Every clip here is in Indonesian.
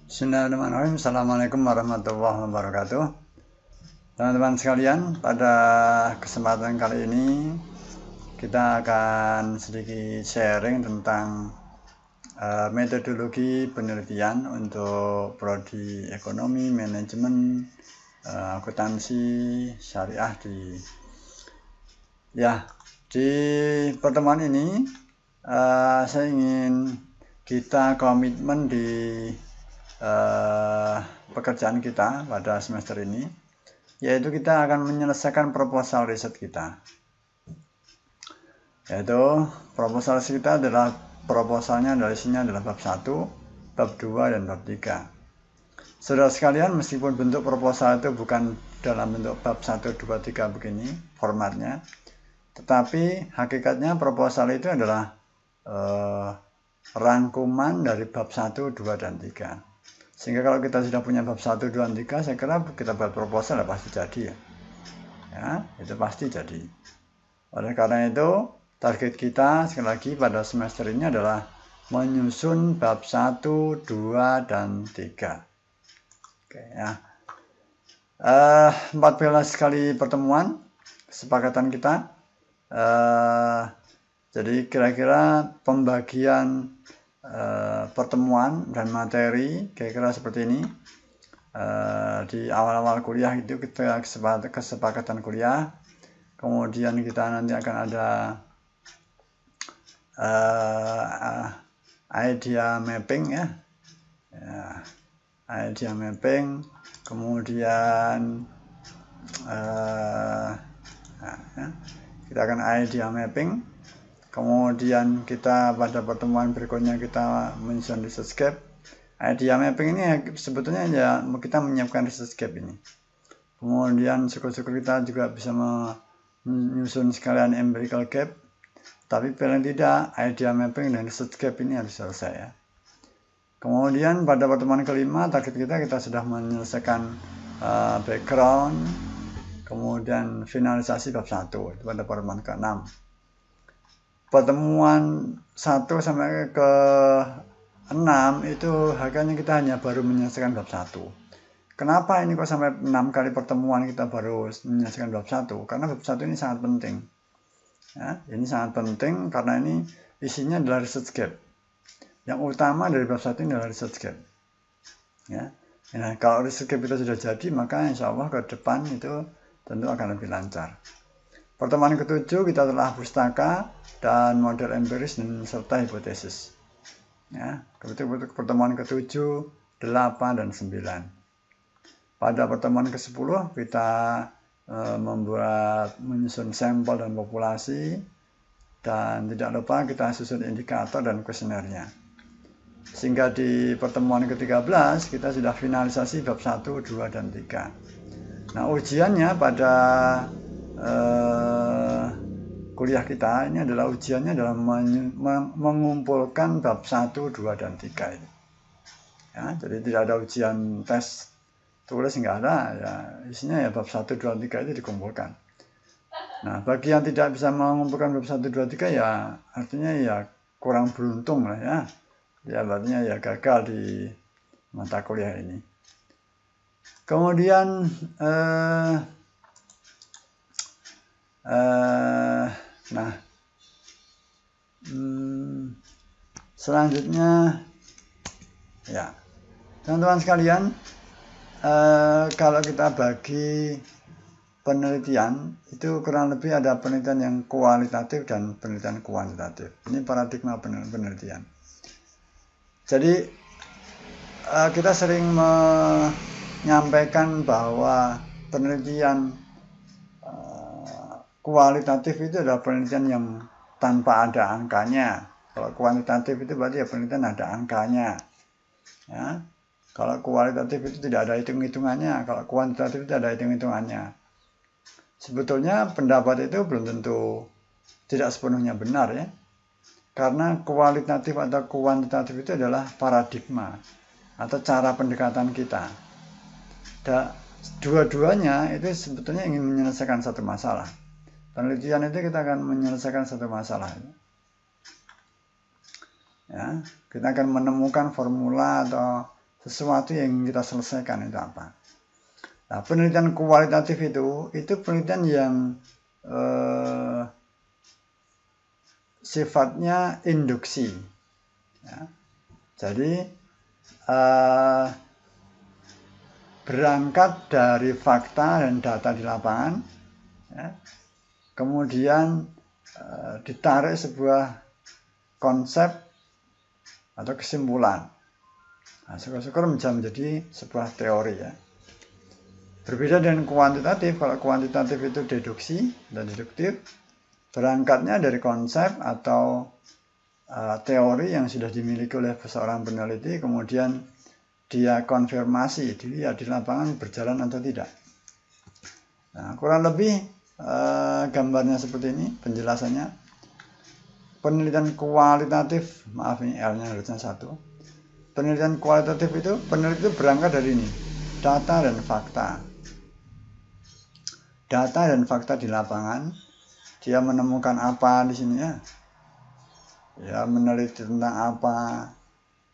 Bismillahirrahmanirrahim. Assalamualaikum warahmatullahi wabarakatuh. Teman-teman sekalian, pada kesempatan kali ini kita akan sedikit sharing tentang metodologi penelitian untuk prodi ekonomi, manajemen, akuntansi, syariah di pertemuan ini saya ingin kita komitmen di pekerjaan kita pada semester ini, yaitu kita akan menyelesaikan proposal riset kita. Yaitu proposal riset kita adalah proposalnya dari sini adalah bab 1, bab 2, dan bab 3. Saudara sekalian, meskipun bentuk proposal itu bukan dalam bentuk bab 1, 2, 3 begini formatnya, tetapi hakikatnya proposal itu adalah rangkuman dari bab 1, 2, dan 3. Sehingga kalau kita sudah punya bab 1, 2, dan 3, saya kira kita buat proposal pasti jadi ya, itu pasti jadi. Oleh karena itu, target kita sekali lagi pada semester ini adalah menyusun bab 1, 2, dan 3. Oke ya. 14 kali pertemuan kesepakatan kita. Jadi kira-kira pembagian pertemuan dan materi kira-kira seperti ini. Di awal-awal kuliah itu kita kesepakatan kuliah, kemudian kita nanti akan ada idea mapping ya, idea mapping, kemudian kita akan idea mapping. Kemudian kita pada pertemuan berikutnya kita menyusun research gap. Idea mapping ini sebetulnya ya kita menyiapkan research gap ini. Kemudian syukur-syukur kita juga bisa menyusun sekalian empirical gap. Tapi paling tidak idea mapping dan research gap ini harus selesai ya. Kemudian pada pertemuan kelima target kita sudah menyelesaikan background, kemudian finalisasi bab 1 itu pada pertemuan ke-6. Pertemuan 1 sampai ke 6 itu hakikatnya kita hanya baru menyelesaikan bab 1. Kenapa ini kok sampai 6 kali pertemuan kita baru menyelesaikan bab 1? Karena bab 1 ini sangat penting. Ya, ini sangat penting karena ini isinya adalah research gap. Yang utama dari bab 1 ini adalah research gap. Ya. Nah, kalau research gap itu sudah jadi, maka insya Allah ke depan itu tentu akan lebih lancar. Pertemuan ke-7 kita telah pustaka dan model empiris dan serta hipotesis. Ya, pertemuan ke-7, 8, dan 9. Pada pertemuan ke-10 kita menyusun sampel dan populasi, dan tidak lupa kita susun indikator dan kuesionernya. Sehingga di pertemuan ke-13 kita sudah finalisasi bab 1, 2, dan 3. Nah, ujiannya pada kuliah kita ini adalah ujiannya adalah mengumpulkan bab 1, 2, dan 3 ini. Ya, jadi tidak ada ujian tes tulis, nggak ada ya, isinya ya bab 1, 2, 3 itu dikumpulkan. Nah, bagi yang tidak bisa mengumpulkan bab 1, 2, 3 ya artinya ya kurang beruntung lah ya. Ya artinya ya gagal di mata kuliah ini. Kemudian selanjutnya ya teman-teman sekalian, kalau kita bagi penelitian itu kurang lebih ada penelitian yang kualitatif dan penelitian kuantitatif. Ini paradigma penelitian. Jadi kita sering menyampaikan bahwa penelitian kualitatif itu adalah penelitian yang tanpa ada angkanya. Kalau kuantitatif itu berarti ya penelitian ada angkanya. Ya. Kalau kualitatif itu tidak ada hitung-hitungannya, kalau kuantitatif itu ada hitung-hitungannya. Sebetulnya pendapat itu belum tentu tidak sepenuhnya benar ya. Karena kualitatif atau kuantitatif itu adalah paradigma atau cara pendekatan kita. Dua-duanya itu sebetulnya ingin menyelesaikan satu masalah. Penelitian itu kita akan menyelesaikan satu masalah. Ya, kita akan menemukan formula atau sesuatu yang kita selesaikan itu apa. Nah, penelitian kualitatif itu penelitian yang sifatnya induksi. Ya. Jadi berangkat dari fakta dan data di lapangan, ya. Kemudian ditarik sebuah konsep atau kesimpulan. Nah, syukur-syukur menjadi sebuah teori, ya. Berbeda dengan kuantitatif. Kalau kuantitatif itu deduksi dan deduktif, berangkatnya dari konsep atau teori yang sudah dimiliki oleh seorang peneliti, kemudian dia konfirmasi, dia di lapangan berjalan atau tidak. Nah, kurang lebih gambarnya seperti ini penjelasannya. Penelitian kualitatif, maaf ini L-nya harusnya 1. Penelitian kualitatif itu, peneliti itu berangkat dari ini, data dan fakta. Data dan fakta di lapangan, dia menemukan apa di sini, ya. Ya, meneliti tentang apa.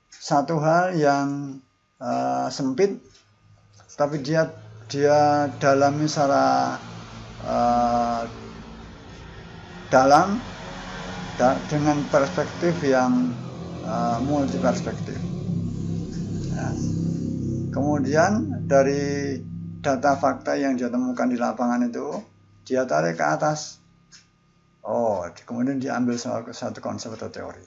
Satu hal yang sempit, tapi dia dalami secara dalam dengan perspektif yang multi perspektif. Ya. Kemudian dari data fakta yang dia temukan di lapangan itu, dia tarik ke atas. Kemudian diambil satu konsep atau teori.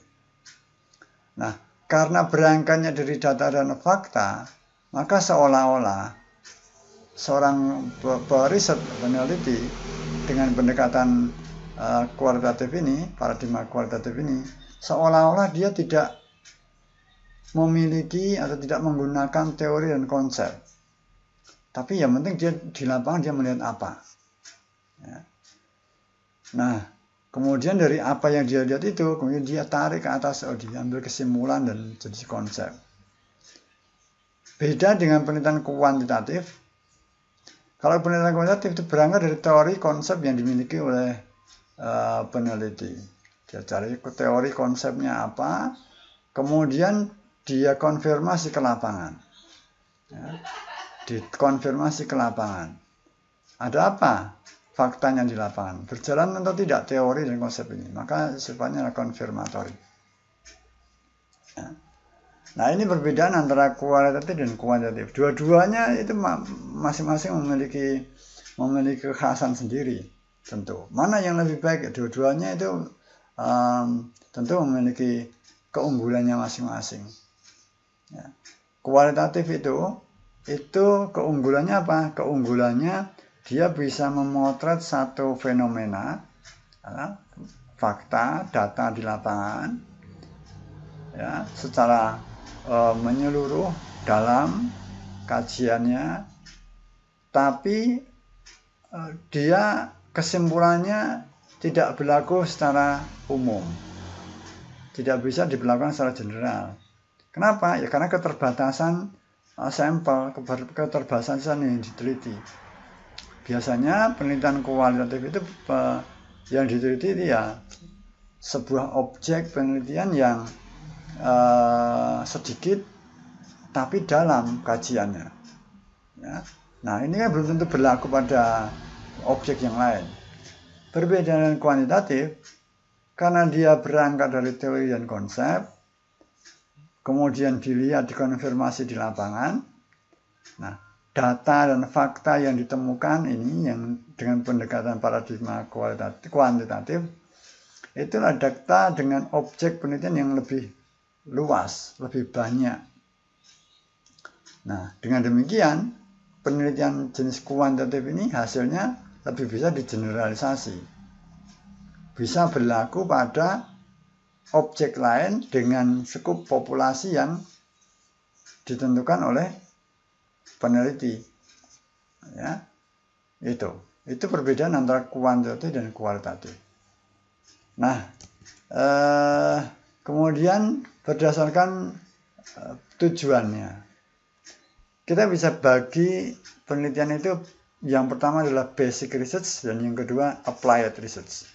Nah, karena berangkatnya dari data dan fakta, maka seolah-olah seorang periset peneliti dengan pendekatan kualitatif ini, paradigma kualitatif ini, seolah-olah dia tidak memiliki atau tidak menggunakan teori dan konsep. Tapi yang penting dia di lapangan dia melihat apa. Ya. Nah, kemudian dari apa yang dia lihat itu, kemudian dia tarik ke atas, dia ambil kesimpulan dan jadi konsep. Beda dengan penelitian kuantitatif. Kalau penelitian kuantitatif itu berangkat dari teori konsep yang dimiliki oleh peneliti. Dia cari teori konsepnya apa, kemudian dia konfirmasi ke lapangan. Ya. Dikonfirmasi ke lapangan. Ada apa faktanya di lapangan? Berjalan atau tidak teori dan konsep ini? Maka sifatnya konfirmatori. Ya. Nah, ini perbedaan antara kualitatif dan kuantitatif. Dua-duanya itu masing-masing memiliki kekhasan sendiri, tentu. Mana yang lebih baik? Dua-duanya itu tentu memiliki keunggulannya masing-masing. Ya. Kualitatif itu keunggulannya apa? Keunggulannya dia bisa memotret satu fenomena, fakta, data di lapangan, ya, secara menyeluruh dalam kajiannya, tapi dia kesimpulannya tidak berlaku secara umum, tidak bisa diberlakukan secara general. Kenapa? Ya karena keterbatasan sampel, keterbatasan yang diteliti. Biasanya penelitian kualitatif itu yang diteliti itu ya sebuah objek penelitian yang sedikit tapi dalam kajiannya. Ya. Nah, ini kan belum tentu berlaku pada objek yang lain. Berbeda dengan kuantitatif, karena dia berangkat dari teori dan konsep, kemudian dilihat dikonfirmasi di lapangan. Nah, data dan fakta yang ditemukan ini yang dengan pendekatan paradigma kuantitatif, itulah data dengan objek penelitian yang lebih luas, lebih banyak. Nah, dengan demikian, penelitian jenis kuantitatif ini hasilnya lebih bisa digeneralisasi. Bisa berlaku pada objek lain dengan skup populasi yang ditentukan oleh peneliti. Ya, itu perbedaan antara kuantitatif dan kualitatif. Nah, kemudian berdasarkan tujuannya, kita bisa bagi penelitian itu, yang pertama adalah basic research dan yang kedua applied research.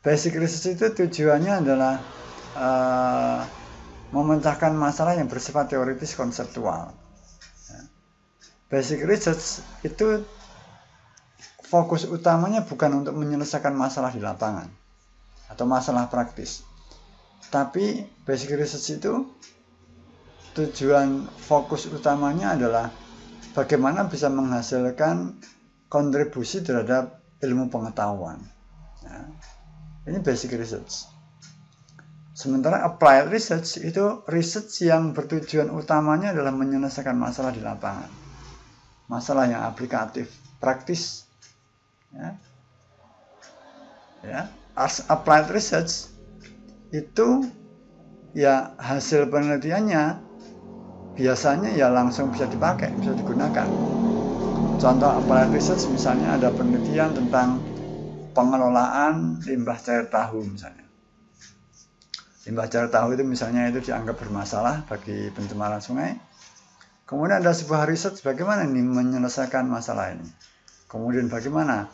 Basic research itu tujuannya adalah memecahkan masalah yang bersifat teoritis konseptual. Basic research itu fokus utamanya bukan untuk menyelesaikan masalah di lapangan atau masalah praktis. Tapi basic research itu tujuan fokus utamanya adalah bagaimana bisa menghasilkan kontribusi terhadap ilmu pengetahuan. Nah, ini basic research. Sementara applied research itu research yang bertujuan utamanya adalah menyelesaikan masalah di lapangan. Masalah yang aplikatif, praktis. As applied research itu ya hasil penelitiannya biasanya ya langsung bisa dipakai, bisa digunakan. Contoh applied research misalnya ada penelitian tentang pengelolaan limbah cair tahu misalnya. Limbah cair tahu itu misalnya itu dianggap bermasalah bagi pencemaran sungai. Kemudian ada sebuah riset bagaimana ini menyelesaikan masalah ini. Kemudian bagaimana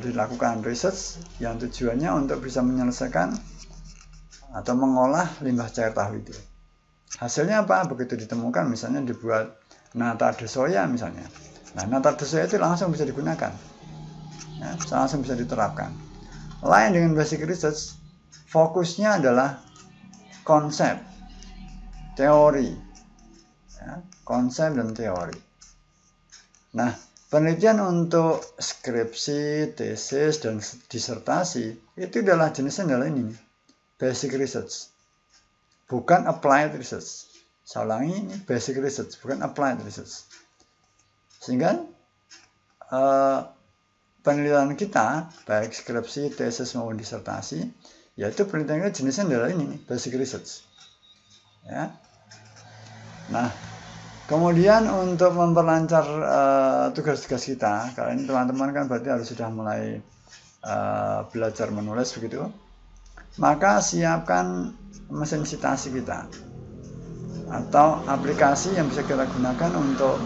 dilakukan riset yang tujuannya untuk bisa menyelesaikan atau mengolah limbah cair tahu itu. Hasilnya apa? Begitu ditemukan misalnya dibuat nata de soya misalnya. Nah, nata de soya itu langsung bisa digunakan. Ya, langsung bisa diterapkan. Lain dengan basic research, fokusnya adalah konsep, teori, ya, konsep dan teori. Nah, penelitian untuk skripsi, tesis, dan disertasi itu adalah jenisnya adalah ini, basic research, bukan applied research. Saya ulangi, ini basic research, bukan applied research. Sehingga penelitian kita, baik skripsi, tesis maupun disertasi, yaitu penelitian kita jenisnya adalah ini, basic research. Ya. Nah, kemudian untuk memperlancar tugas-tugas kita, kali ini teman-teman kan berarti harus sudah mulai belajar menulis begitu, maka siapkan mesin citasi kita atau aplikasi yang bisa kita gunakan untuk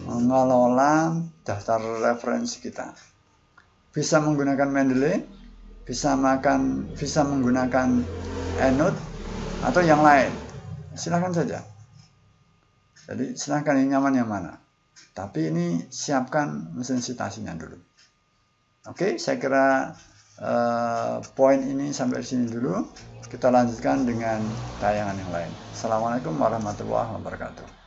mengelola daftar referensi kita. Bisa menggunakan Mendeley, bisa menggunakan EndNote atau yang lain. Silakan saja. Jadi silakan yang nyaman yang mana. Tapi ini siapkan mesin citasinya dulu. Oke, saya kira poin ini sampai sini dulu. Kita lanjutkan dengan tayangan yang lain. Assalamualaikum warahmatullahi wabarakatuh.